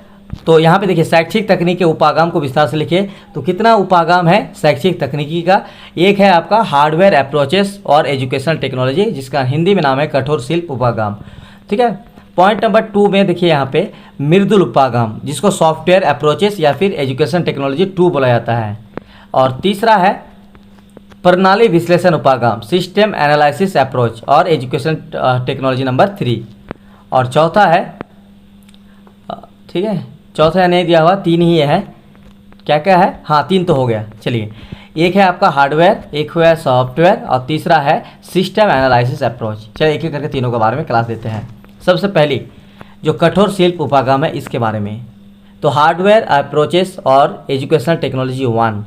तो यहाँ पे देखिए शैक्षिक तकनीकी उपागम को विस्तार से लिखिए। तो कितना उपागम है शैक्षिक तकनीकी का? एक है आपका हार्डवेयर अप्रोचेस और एजुकेशनल टेक्नोलॉजी, जिसका हिंदी में नाम है कठोर शिल्प उपागम। ठीक है, पॉइंट नंबर 2 में देखिए यहाँ पे मृदुल उपागम, जिसको सॉफ्टवेयर अप्रोचेस या फिर एजुकेशन टेक्नोलॉजी 2 बोला जाता है। और तीसरा है प्रणाली विश्लेषण उपागम, सिस्टम एनालिसिस अप्रोच और एजुकेशन टेक्नोलॉजी नंबर 3। और चौथा है, ठीक है, चौथा नहीं दिया हुआ, 3 ही है। क्या क्या है, हाँ 3 तो हो गया। चलिए, एक है आपका हार्डवेयर, एक हुआ सॉफ्टवेयर और तीसरा है सिस्टम एनालिसिस अप्रोच। चलिए एक एक करके तीनों के बारे में क्लास देते हैं। सबसे पहली जो कठोर शिल्प उपागम है इसके बारे में। तो हार्डवेयर अप्रोचेस और एजुकेशनल टेक्नोलॉजी 1।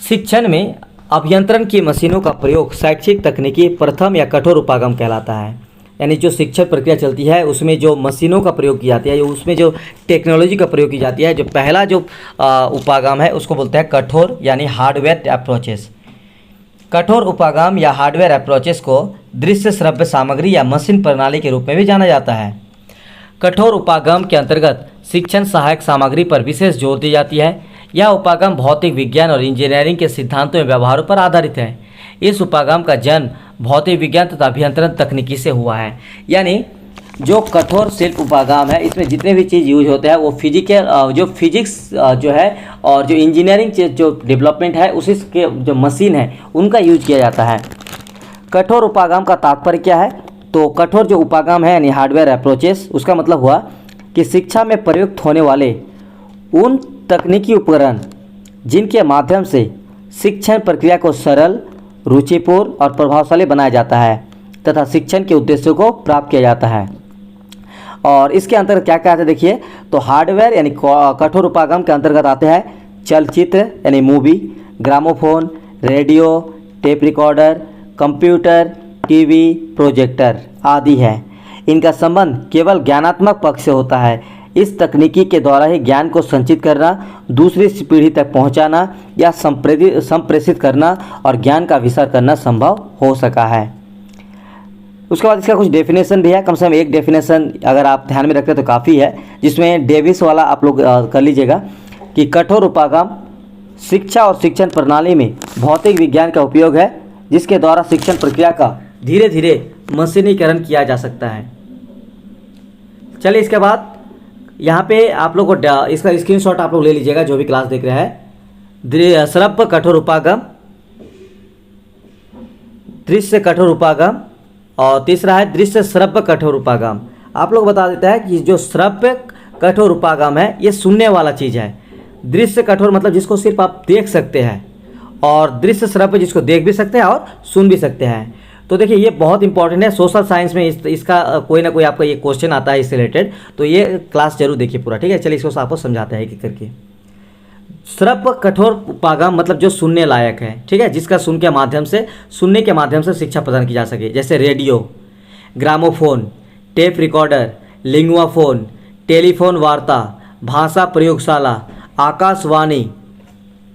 शिक्षण में अभियंत्रण की मशीनों का प्रयोग शैक्षिक तकनीकी प्रथम या कठोर उपागम कहलाता है। यानी जो शिक्षण प्रक्रिया चलती है उसमें जो मशीनों का प्रयोग की जाती है, उसमें जो टेक्नोलॉजी का प्रयोग की जाती है, जो पहला जो उपागम है उसको बोलते हैं कठोर यानी हार्डवेयर अप्रोचेस। कठोर उपागम या हार्डवेयर अप्रोचेस को दृश्य श्रव्य सामग्री या मशीन प्रणाली के रूप में भी जाना जाता है। कठोर उपागम के अंतर्गत शिक्षण सहायक सामग्री पर विशेष जोर दी जाती है। यह उपागम भौतिक विज्ञान और इंजीनियरिंग के सिद्धांतों एवं व्यवहारों पर आधारित है। इस उपागम का जन्म भौतिक विज्ञान तथा अभियंत्रण तकनीकी से हुआ है। यानी जो कठोर शिल्प उपागम है इसमें जितने भी चीज़ यूज होते हैं वो फिजिक्स जो है और जो इंजीनियरिंग जो डेवलपमेंट है उसी के जो मशीन है उनका यूज किया जाता है। कठोर उपागम का तात्पर्य क्या है? तो कठोर जो उपागम है यानी हार्डवेयर अप्रोचेस, उसका मतलब हुआ कि शिक्षा में प्रयुक्त होने वाले उन तकनीकी उपकरण जिनके माध्यम से शिक्षण प्रक्रिया को सरल, रुचिपूर्ण और प्रभावशाली बनाया जाता है तथा शिक्षण के उद्देश्यों को प्राप्त किया जाता है। और इसके अंतर्गत क्या क्या आते हैं देखिए। तो हार्डवेयर यानी कठोर उपागम के अंतर्गत आते हैं चलचित्र यानी movie, gramophone, radio, tape recorder, computer, TV, projector आदि है। इनका संबंध केवल ज्ञानात्मक पक्ष से होता है। इस तकनीकी के द्वारा ही ज्ञान को संचित करना, दूसरी पीढ़ी तक पहुंचाना या संप्रेषित करना और ज्ञान का विस्तार करना संभव हो सका है। उसके बाद इसका कुछ डेफिनेशन भी है, कम से कम एक डेफिनेशन अगर आप ध्यान में रखते हैं तो काफ़ी है, जिसमें डेविस वाला आप लोग कर लीजिएगा कि कठोर उपागम शिक्षा और शिक्षण प्रणाली में भौतिक विज्ञान का उपयोग है जिसके द्वारा शिक्षण प्रक्रिया का धीरे धीरे मशीनीकरण किया जा सकता है। चलिए इसके बाद यहाँ पे आप लोग को इसका स्क्रीनशॉट आप लोग ले लीजिएगा जो भी क्लास देख रहे हैं। श्रव्य कठोर उपागम, दृश्य कठोर उपागम और तीसरा है दृश्य श्रव्य कठोर उपागम। आप लोग बता देता है कि जो श्रव्य कठोर उपागम है ये सुनने वाला चीज़ है। दृश्य कठोर मतलब जिसको सिर्फ आप देख सकते हैं और दृश्य श्रव्य जिसको देख भी सकते हैं और सुन भी सकते हैं। तो देखिए ये बहुत इंपॉर्टेंट है, सोशल साइंस में इसका कोई ना कोई आपका ये क्वेश्चन आता है इससे रिलेटेड, तो ये क्लास जरूर देखिए पूरा, ठीक है। चलिए इसको आपको समझाते हैं एक एक करके। श्रव्य कठोर उपागम मतलब जो सुनने लायक है, ठीक है, जिसका सुनने के माध्यम से शिक्षा प्रदान की जा सके, जैसे radio, gramophone, tape recorder, linguaphone, telephone वार्ता, भाषा प्रयोगशाला, आकाशवाणी,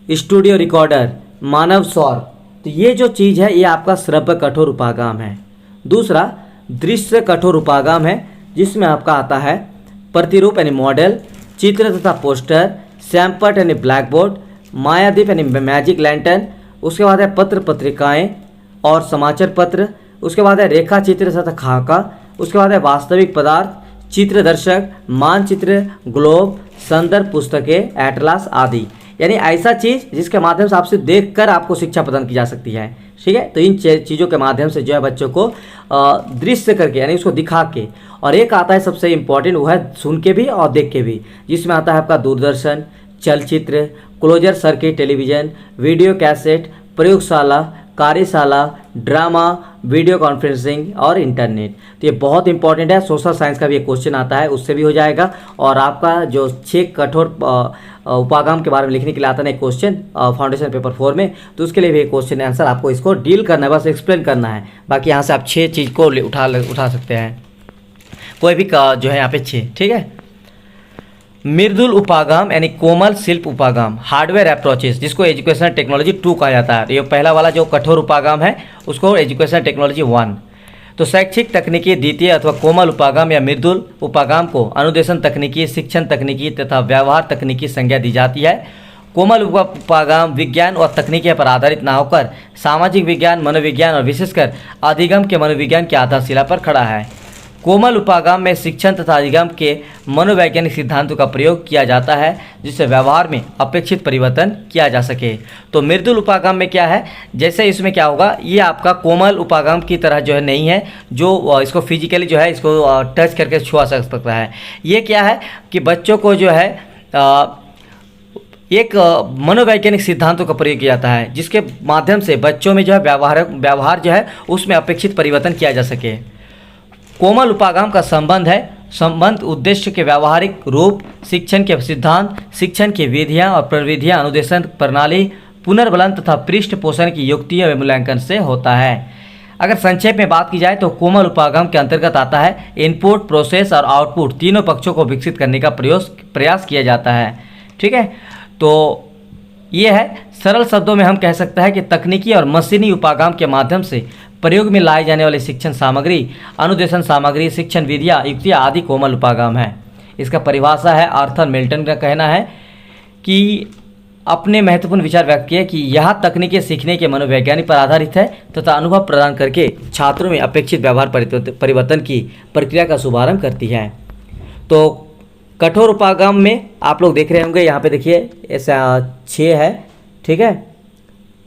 स्टूडियो रिकॉर्डर, मानव स्वर। तो ये जो चीज़ है ये आपका श्रव्य कठोर उपागम है। दूसरा दृश्य कठोर उपागम है जिसमें आपका आता है प्रतिरूप यानी मॉडल, चित्र तथा पोस्टर, सैम्पट यानी ब्लैक बोर्ड, मायादीप यानी मैजिक लैंटर्न, उसके बाद है पत्र पत्रिकाएं और समाचार पत्र, उसके बाद है रेखा चित्र तथा खाका, उसके बाद है वास्तविक पदार्थ, चित्र दर्शक, मानचित्र, ग्लोब, संदर्भ पुस्तकें, एटलास आदि। यानी ऐसा चीज़ जिसके माध्यम से आपसे देखकर आपको शिक्षा प्रदान की जा सकती है, ठीक है। तो इन चीज़ों के माध्यम से जो है बच्चों को दृश्य करके यानी उसको दिखा के, और एक आता है सबसे इम्पॉर्टेंट वो है सुन के भी और देख के भी, जिसमें आता है आपका दूरदर्शन, चलचित्र, closed circuit television, video cassette, प्रयोगशाला, कार्यशाला, ड्रामा, वीडियो कॉन्फ्रेंसिंग और इंटरनेट। तो ये बहुत इंपॉर्टेंट है, सोशल साइंस का भी एक क्वेश्चन आता है उससे भी हो जाएगा। और आपका जो 6 कठोर उपागम के बारे में लिखने के लिए आता है क्वेश्चन फाउंडेशन पेपर 4 में, तो उसके लिए भी एक क्वेश्चन आंसर आपको इसको डील करना है, बस एक्सप्लेन करना है। बाकी यहाँ से आप 6 चीज़ को उठा सकते हैं, कोई भी जो है यहाँ पे 6, ठीक है। मृदुल उपागम यानी कोमल शिल्प उपागम, हार्डवेयर अप्रोचेस, जिसको एजुकेशनल टेक्नोलॉजी 2 कहा जाता है। ये पहला वाला जो कठोर उपागम है उसको एजुकेशनल टेक्नोलॉजी 1। तो शैक्षिक तकनीकी द्वितीय अथवा कोमल उपागम या मृदुल उपागम को अनुदेशन तकनीकी, शिक्षण तकनीकी तथा व्यवहार तकनीकी संज्ञा दी जाती है। कोमल उपागम विज्ञान और तकनीकी पर आधारित न होकर सामाजिक विज्ञान, मनोविज्ञान और विशेषकर अधिगम के मनोविज्ञान की आधारशिला पर खड़ा है। कोमल उपागम में शिक्षण तथा अधिगम के मनोवैज्ञानिक सिद्धांतों का प्रयोग किया जाता है जिससे व्यवहार में अपेक्षित परिवर्तन किया जा सके। तो मृदुल उपागम में क्या है, जैसे इसमें क्या होगा, ये आपका कोमल उपागम की तरह जो है नहीं है, जो इसको फिजिकली जो है इसको टच करके छुआ सकता है। ये क्या है कि बच्चों को जो है एक मनोवैज्ञानिक सिद्धांतों का प्रयोग किया जाता है जिसके माध्यम से बच्चों में जो है व्यवहार जो है उसमें अपेक्षित परिवर्तन किया जा सके। कोमल उपागम का संबंध उद्देश्य के व्यावहारिक रूप, शिक्षण के सिद्धांत, शिक्षण की विधियां और प्रविधियां, अनुदेशन प्रणाली, पुनर्बलन तथा पृष्ठ पोषण की युक्ति व मूल्यांकन से होता है। अगर संक्षेप में बात की जाए तो कोमल उपागम के अंतर्गत आता है इनपुट, प्रोसेस और आउटपुट तीनों पक्षों को विकसित करने का प्रयास किया जाता है। ठीक है, तो ये है सरल शब्दों में हम कह सकते हैं कि तकनीकी और मशीनी उपागम के माध्यम से प्रयोग में लाए जाने वाले शिक्षण सामग्री, अनुदेशन सामग्री, शिक्षण विधियाँ, युक्तियाँ आदि कोमल उपागम है। इसका परिभाषा है आर्थर मिल्टन का कहना है कि अपने महत्वपूर्ण विचार व्यक्त किए कि यह तकनीकें सीखने के मनोवैज्ञानिक पर आधारित है तथा अनुभव प्रदान करके छात्रों में अपेक्षित व्यवहार परिवर्तन की प्रक्रिया का शुभारंभ करती है। तो कठोर उपागम में आप लोग देख रहे होंगे, यहाँ पे देखिए ऐसा 6 है। ठीक है,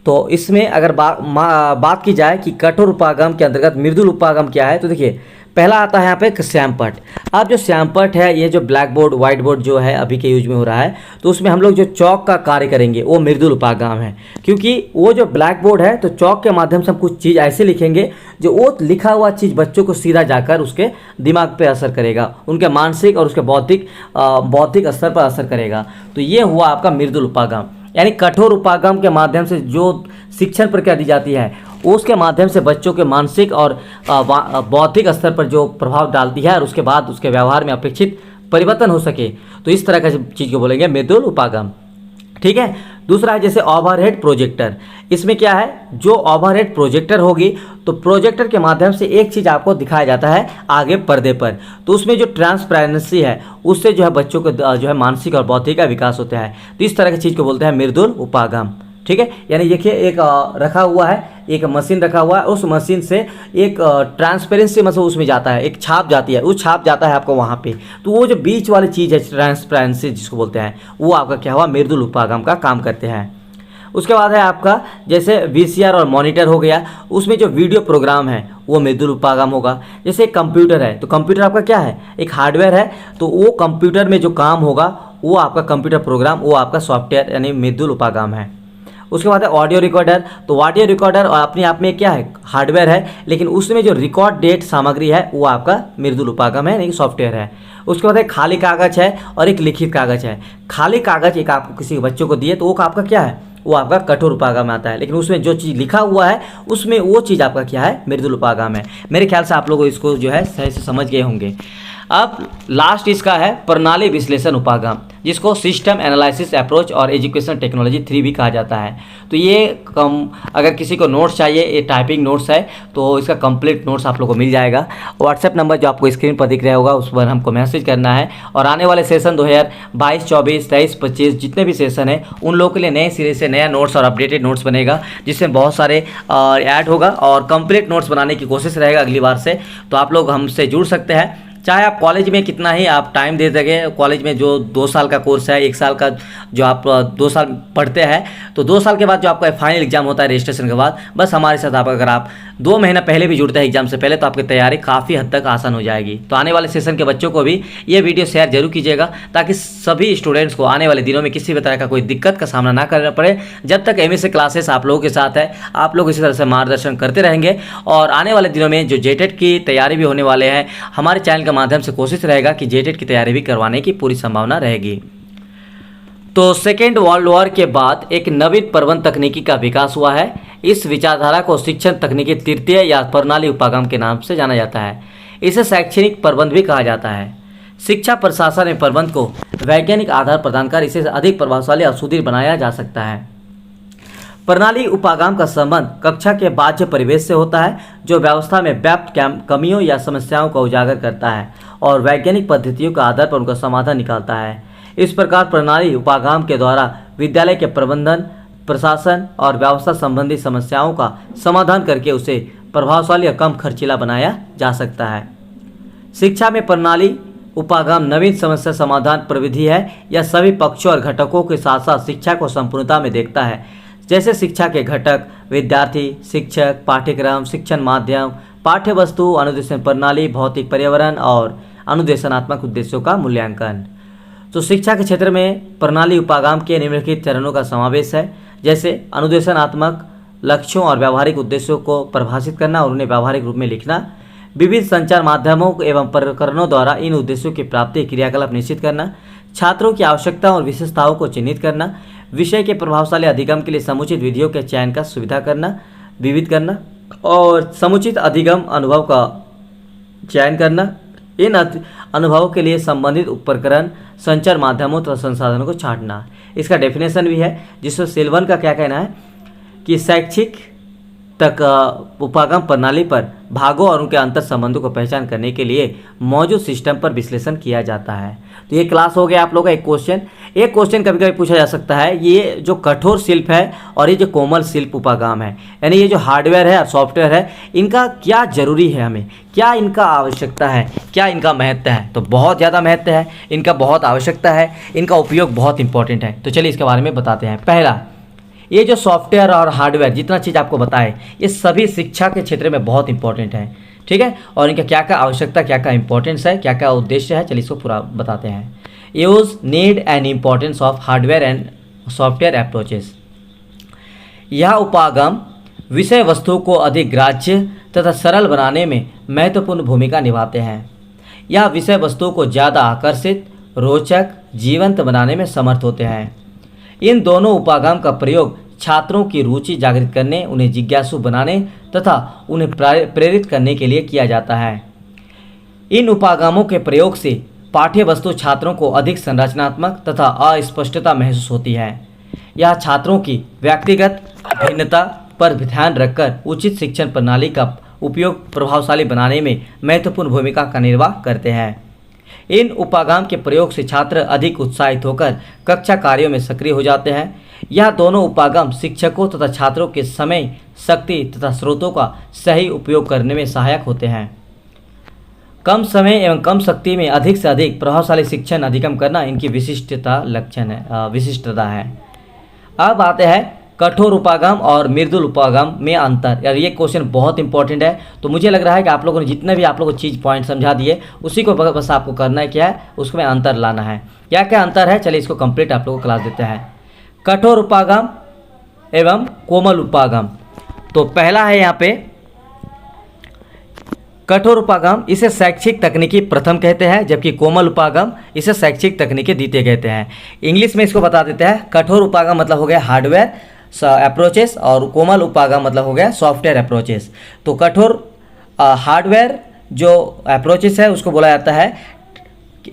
तो इसमें अगर बात की जाए कि कठोर उपागम के अंतर्गत मृदुल उपागम क्या है, तो देखिए पहला आता है यहाँ पे श्यामपट्ट। अब जो श्यामपट्ट है, ये जो ब्लैक बोर्ड, व्हाइट बोर्ड जो है अभी के यूज में हो रहा है, तो उसमें हम लोग जो चौक का कार्य करेंगे वो मृदुल उपागम है, क्योंकि वो जो ब्लैक बोर्ड है तो चौक के माध्यम से हम कुछ चीज़ ऐसे लिखेंगे जो वो लिखा हुआ चीज़ बच्चों को सीधा जाकर उसके दिमाग पे असर करेगा, उनके मानसिक और उसके बौद्धिक स्तर पर असर करेगा। तो ये हुआ आपका मृदुल उपागम। यानी कठोर उपागम के माध्यम से जो शिक्षण प्रक्रिया दी जाती है उसके माध्यम से बच्चों के मानसिक और बौद्धिक स्तर पर जो प्रभाव डालती है और उसके बाद उसके व्यवहार में अपेक्षित परिवर्तन हो सके, तो इस तरह का चीज़ को बोलेंगे मृदुल उपागम। ठीक है, दूसरा है जैसे ओवरहेड प्रोजेक्टर। इसमें क्या है, जो ओवरहेड प्रोजेक्टर होगी तो प्रोजेक्टर के माध्यम से एक चीज़ आपको दिखाया जाता है आगे पर्दे पर, तो उसमें जो ट्रांसपेरेंसी है उससे जो है बच्चों को जो है मानसिक और बौद्धिक का विकास होता है। तो इस तरह की चीज़ को बोलते हैं मृदुल उपागम। ठीक है, यानी देखिए एक रखा हुआ है, एक मशीन रखा हुआ है, उस मशीन से एक ट्रांसपेरेंसी मतलब उसमें जाता है, एक छाप जाती है, उस छाप जाता है आपको वहाँ पे, तो वो जो बीच वाली चीज़ है ट्रांसपेरेंसी जिसको बोलते हैं, वो आपका क्या हुआ, मृदुल उपागम का काम करते हैं। उसके बाद है आपका जैसे VCR और मॉनिटर हो गया, उसमें जो वीडियो प्रोग्राम है वो मृदुल उपागम होगा। जैसे एक कंप्यूटर है, तो कंप्यूटर आपका क्या है, एक हार्डवेयर है, तो वो कंप्यूटर में जो काम होगा वो आपका कंप्यूटर प्रोग्राम, वो आपका सॉफ्टवेयर यानी मृदुल उपागम है। उसके बाद है ऑडियो रिकॉर्डर। तो ऑडियो रिकॉर्डर और अपने आप में क्या है, हार्डवेयर है, लेकिन उसमें जो रिकॉर्ड डेट सामग्री है वो आपका मृदुल उपागम है, नहीं सॉफ्टवेयर है। उसके बाद है खाली कागज है और एक लिखित कागज है। खाली कागज एक आपको किसी बच्चों को दिए तो वो आपका क्या है, वो आपका कठोर उपागम में आता है, लेकिन उसमें जो चीज़ लिखा हुआ है उसमें वो चीज़ आपका क्या है, मृदुल उपागम है। मेरे ख्याल से आप लोग इसको जो है सही से समझ गए होंगे। अब लास्ट इसका है प्रणाली विश्लेषण उपागम, जिसको सिस्टम एनालिसिस अप्रोच और एजुकेशन टेक्नोलॉजी 3 भी कहा जाता है। तो ये अगर किसी को नोट्स चाहिए, ये टाइपिंग नोट्स है, तो इसका कंप्लीट नोट्स आप लोगों को मिल जाएगा। व्हाट्सएप नंबर जो आपको स्क्रीन पर दिख रहा होगा उस पर हमको मैसेज करना है। और आने वाले सेशन 2022, 24, 23, 25 जितने भी सेशन है उन लोगों के लिए नए सिरे से नया नोट्स और अपडेटेड नोट्स बनेगा, जिसमें बहुत सारे ऐड होगा और कंप्लीट नोट्स बनाने की कोशिश रहेगा अगली बार से। तो आप लोग हमसे जुड़ सकते हैं, चाहे आप कॉलेज में कितना ही आप टाइम दे सके। कॉलेज में जो 2 साल का कोर्स है, 1 साल का जो आप 2 साल पढ़ते हैं, तो 2 साल के बाद जो आपका फाइनल एग्जाम होता है रजिस्ट्रेशन के बाद, बस हमारे साथ आप अगर आप 2 महीना पहले भी जुड़ते हैं एग्जाम से पहले, तो आपकी तैयारी काफ़ी हद तक आसान हो जाएगी। तो आने वाले सेशन के बच्चों को भी ये वीडियो शेयर जरूर कीजिएगा, ताकि सभी स्टूडेंट्स को आने वाले दिनों में किसी भी तरह का कोई दिक्कत का सामना ना करना पड़े। जब तक MSc क्लासेस आप लोगों के साथ है, आप लोग इसी तरह से मार्गदर्शन करते रहेंगे। और आने वाले दिनों में जो JTET की तैयारी भी होने वाले हैं, हमारे चैनल के माध्यम से कोशिश रहेगा कि JTET की तैयारी भी करवाने की पूरी संभावना रहेगी। तो सेकेंड वर्ल्ड वॉर के बाद एक नवीन प्रबंध तकनीकी का विकास हुआ है। इस विचारधारा को शिक्षण तकनीकी तृतीय या प्रणाली उपागम के नाम से जाना जाता है। इसे शैक्षणिक प्रबंध भी कहा जाता है। शिक्षा प्रशासन में प्रबंध को वैज्ञानिक आधार प्रदान कर इसे अधिक प्रभावशाली और सुदृढ़ बनाया जा सकता है। प्रणाली उपागम का संबंध कक्षा के बाह्य परिवेश से होता है, जो व्यवस्था में व्याप्त कमियों या समस्याओं को उजागर करता है और वैज्ञानिक पद्धतियों के आधार पर उनका समाधान निकालता है। इस प्रकार प्रणाली उपागम के द्वारा विद्यालय के प्रबंधन, प्रशासन और व्यवस्था संबंधी समस्याओं का समाधान करके उसे प्रभावशाली और कम खर्चीला बनाया जा सकता है। शिक्षा में प्रणाली उपागम नवीन समस्या समाधान प्रविधि है। यह सभी पक्षों और घटकों के साथ साथ शिक्षा को संपूर्णता में देखता है, जैसे शिक्षा के घटक, विद्यार्थी, शिक्षक, पाठ्यक्रम, शिक्षण माध्यम, पाठ्यवस्तु, अनुदेशन प्रणाली, भौतिक पर्यावरण और अनुदेशनात्मक उद्देश्यों का मूल्यांकन। तो शिक्षा के क्षेत्र में प्रणाली उपागम के निम्नलिखित चरणों का समावेश है, जैसे अनुदेशनात्मक लक्ष्यों और व्यावहारिक उद्देश्यों को परिभाषित करना और उन्हें व्यावहारिक रूप में लिखना, विविध संचार माध्यमों एवं प्रकरणों द्वारा इन उद्देश्यों की प्राप्ति क्रियाकलाप निश्चित करना, छात्रों की आवश्यकता और विशेषताओं को चिन्हित करना, विषय के प्रभावशाली अधिगम के लिए समुचित विधियों के चयन का सुविधा करना, विविध करना और समुचित अधिगम अनुभव का चयन करना। इन अनुभवों के लिए संबंधित उपकरण, संचार माध्यमों तथा संसाधनों को छांटना। इसका डेफिनेशन भी है, जिसमें सेल 1 का क्या कहना है कि शैक्षिक तक उपागम प्रणाली पर भागों और उनके अंतर संबंधों को पहचान करने के लिए मौजूद सिस्टम पर विश्लेषण किया जाता है। तो ये क्लास हो गया आप लोगों का एक क्वेश्चन कभी कभी पूछा जा सकता है, ये जो कठोर शिल्प है और ये जो कोमल शिल्प उपागम है, यानी ये जो हार्डवेयर है और सॉफ्टवेयर है, इनका क्या जरूरी है, हमें क्या इनका आवश्यकता है, क्या इनका महत्व है? तो बहुत ज़्यादा महत्व है, इनका बहुत आवश्यकता है, इनका उपयोग बहुत इंपॉर्टेंट है। तो चलिए इसके बारे में बताते हैं। पहला, ये जो सॉफ्टवेयर और हार्डवेयर जितना चीज़ आपको बताए, ये सभी शिक्षा के क्षेत्र में बहुत इंपॉर्टेंट है, ठीक है। और इनका क्या क्या आवश्यकता, क्या क्या इंपॉर्टेंस है, क्या क्या उद्देश्य है, चलिए इसको पूरा बताते हैं। Use, need and importance of hardware and software approaches. यह उपागम विषय वस्तु को अधिक ग्राह्य तथा सरल बनाने में महत्वपूर्ण भूमिका निभाते हैं। यह विषय वस्तु को ज़्यादा आकर्षित, रोचक, जीवंत बनाने में समर्थ होते हैं। इन दोनों उपागम का प्रयोग छात्रों की रुचि जागृत करने, उन्हें जिज्ञासु बनाने तथा उन्हें प्रेरित करने के लिए किया जाता है। इन उपागमों के प्रयोग से पाठ्य वस्तु छात्रों को अधिक संरचनात्मक तथा अस्पष्टता महसूस होती है। यह छात्रों की व्यक्तिगत भिन्नता पर ध्यान रखकर उचित शिक्षण प्रणाली का उपयोग प्रभावशाली बनाने में महत्वपूर्ण भूमिका का निर्वाह करते हैं। इन उपागम के प्रयोग से छात्र अधिक उत्साहित होकर कक्षा कार्यों में सक्रिय हो जाते हैं। यह दोनों उपागम शिक्षकों तथा छात्रों के समय, शक्ति तथा स्रोतों का सही उपयोग करने में सहायक होते हैं। कम समय एवं कम शक्ति में अधिक से अधिक प्रभावशाली शिक्षण अधिगम करना इनकी विशिष्टता है। अब आते हैं कठोर उपागम और मृदुल उपागम में अंतर। यार ये क्वेश्चन बहुत इंपॉर्टेंट है, तो मुझे लग रहा है कि आप लोगों ने जितने भी आप लोगों को चीज़ पॉइंट समझा दिए, उसी को बस आपको करना है क्या है, उसमें अंतर लाना है। क्या क्या अंतर है, चलिए इसको कंप्लीट आप लोगों को क्लास देते हैं। कठोर उपागम एवं कोमल उपागम। तो पहला है यहाँ पे कठोर उपागम, इसे शैक्षिक तकनीकी प्रथम कहते हैं, जबकि कोमल उपागम इसे शैक्षिक तकनीकी द्वितीय कहते हैं। इंग्लिश में इसको बता देते हैं। कठोर उपागम मतलब हो गया हार्डवेयर अप्रोचेस और कोमल उपागम मतलब हो गया सॉफ्टवेयर अप्रोचेस। तो कठोर हार्डवेयर जो अप्रोचेस है उसको बोला जाता है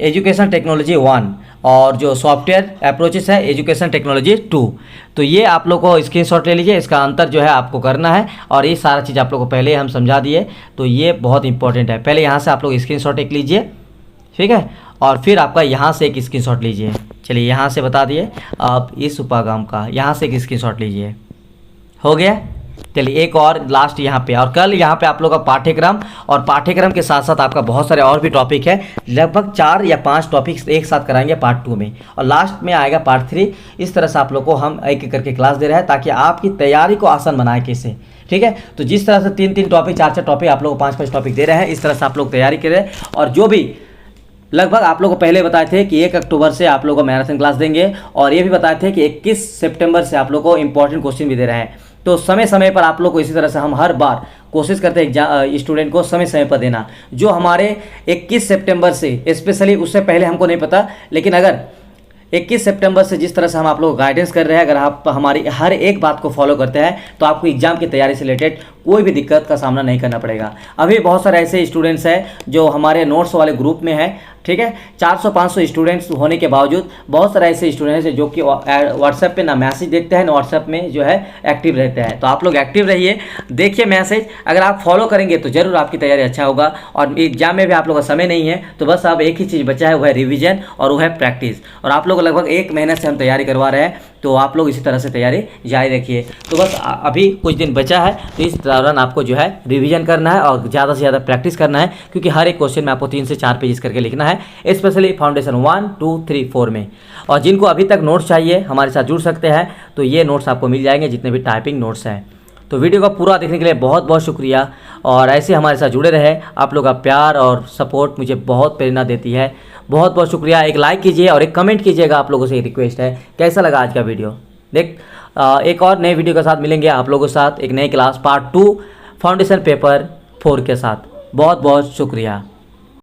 एजुकेशन टेक्नोलॉजी 1 और जो सॉफ्टवेयर अप्रोचेस है एजुकेशन टेक्नोलॉजी 2। तो ये आप लोग को स्क्रीनशॉट ले लीजिए, इसका अंतर जो है आपको करना है और ये सारा चीज़ आप लोग को पहले हम समझा दिए, तो ये बहुत इंपॉर्टेंट है। पहले यहाँ से आप लोग स्क्रीनशॉट एक लीजिए, ठीक है, और फिर आपका यहाँ से एक स्क्रीनशॉट लीजिए। चलिए यहाँ से बता दिए, आप इस उपागम का यहाँ से एक स्क्रीनशॉट लीजिए, हो गया। चलिए एक और लास्ट यहाँ पे, और कल यहाँ पे आप लोग का पाठ्यक्रम और पाठ्यक्रम के साथ साथ आपका बहुत सारे और भी टॉपिक है, लगभग 4 या 5 टॉपिक्स एक साथ कराएंगे पार्ट 2 में, और लास्ट में आएगा पार्ट 3। इस तरह से आप लोग को हम एक एक करके क्लास दे रहे हैं ताकि आपकी तैयारी को आसान बनाए कैसे, ठीक है। तो जिस तरह से 3-3 टॉपिक 4-4 टॉपिक आप लोग को 5-5 टॉपिक दे रहे हैं, इस तरह से आप लोग तैयारी करें। और जो भी लगभग आप लोगों को पहले बताए थे कि 1 अक्टूबर से आप लोगों को मैराथन क्लास देंगे, और ये भी बताए थे कि 21 सितंबर से आप लोगों को इंपॉर्टेंट क्वेश्चन भी दे रहे हैं। तो समय समय पर आप लोग को इसी तरह से हम हर बार कोशिश करते हैं स्टूडेंट को समय समय पर देना। जो हमारे 21 सितंबर से स्पेशली, उससे पहले हमको नहीं पता, लेकिन अगर 21 सितंबर से जिस तरह से हम आप लोग गाइडेंस कर रहे हैं, अगर आप हमारी हर एक बात को फॉलो करते हैं तो आपको एग्जाम की तैयारी से रिलेटेड कोई भी दिक्कत का सामना नहीं करना पड़ेगा। अभी बहुत सारे ऐसे स्टूडेंट्स हैं जो हमारे नोट्स वाले ग्रुप में है, ठीक है। 400-500 स्टूडेंट्स होने के बावजूद बहुत सारे ऐसे स्टूडेंट्स हैं जो कि व्हाट्सएप पे ना मैसेज देखते हैं ना व्हाट्सएप में जो है एक्टिव रहते हैं। तो आप लोग एक्टिव रहिए, देखिए मैसेज, अगर आप फॉलो करेंगे तो जरूर आपकी तैयारी अच्छा होगा। और एग्जाम में भी आप लोग का समय नहीं है, तो बस अब एक ही चीज़ बचा है, वह है रिविजन और वह है प्रैक्टिस। और आप लोग लगभग 1 महीने से हम तैयारी करवा रहे हैं, तो आप लोग इसी तरह से तैयारी जारी रखिए। तो बस अभी कुछ दिन बचा है, तो इस दौरान आपको जो है रिवीजन करना है और ज़्यादा से ज़्यादा प्रैक्टिस करना है, क्योंकि हर एक क्वेश्चन में आपको 3 से 4 पेजेस करके लिखना है, स्पेशली फाउंडेशन 1, 2, 3, 4 में। और जिनको अभी तक नोट्स चाहिए हमारे साथ जुड़ सकते हैं, तो ये नोट्स आपको मिल जाएंगे, जितने भी टाइपिंग नोट्स हैं। तो वीडियो का पूरा देखने के लिए बहुत बहुत शुक्रिया, और ऐसे हमारे साथ जुड़े रहे। आप लोग का प्यार और सपोर्ट मुझे बहुत प्रेरणा देती है। बहुत बहुत शुक्रिया। एक लाइक कीजिए और एक कमेंट कीजिएगा, आप लोगों से एक रिक्वेस्ट है, कैसा लगा आज का वीडियो। एक और नए वीडियो के साथ मिलेंगे आप लोगों के साथ, एक नई क्लास पार्ट 2 फाउंडेशन पेपर 4 के साथ। बहुत बहुत शुक्रिया।